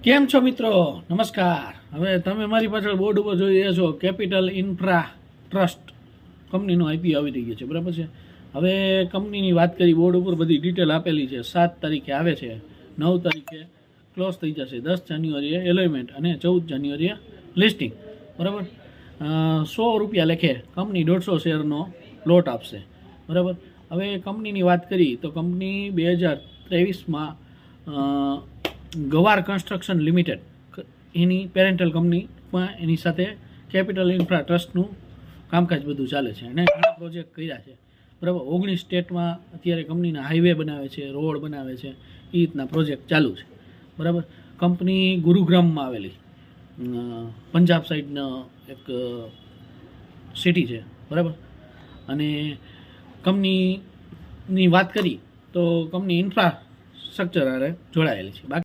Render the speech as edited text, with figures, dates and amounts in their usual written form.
કેમ છો મિત્રો? નમસ્કાર. હવે તમે મારી પાછળ બોર્ડ ઉપર જોઈ રહ્યા છો કેપિટલ ઇન્ફ્રા ટ્રસ્ટ કંપનીનો આઈપીઓ આવી રહી છે, બરાબર છે. હવે કંપનીની વાત કરી, બોર્ડ ઉપર બધી ડિટેલ આપેલી છે. 7 તારીખે આવે છે, 9 તારીખે ક્લોઝ થઈ જશે, 10 જાન્યુઆરીએ એલોઇમેન્ટ અને 14 જાન્યુઆરીએ લિસ્ટિંગ, બરાબર. 100 રૂપિયા લેખે કંપની 150 શેરનો લોટ આપશે, બરાબર. હવે કંપનીની વાત કરી તો કંપની 2023માં ગવાર કન્સ્ટ્રક્શન લિમિટેડ એની પેરેન્ટલ કંપનીમાં એની સાથે કેપિટલ ઇન્ફ્રા ટ્રસ્ટનું કામકાજ બધું ચાલે છે અને ઘણા પ્રોજેક્ટ કર્યા છે, બરાબર. 19 સ્ટેટમાં અત્યારે કંપનીના હાઈવે બનાવે છે, રોડ બનાવે છે, એ રીતના પ્રોજેક્ટ ચાલુ છે, બરાબર. કંપની ગુરુગ્રામમાં આવેલી પંજાબ સાઈડનો એક સિટી છે, બરાબર. અને કંપનીની વાત કરી તો કંપની ઇન્ફ્રાસ્ટ્રક્ચર હારે જોડાયેલી છે. બાકી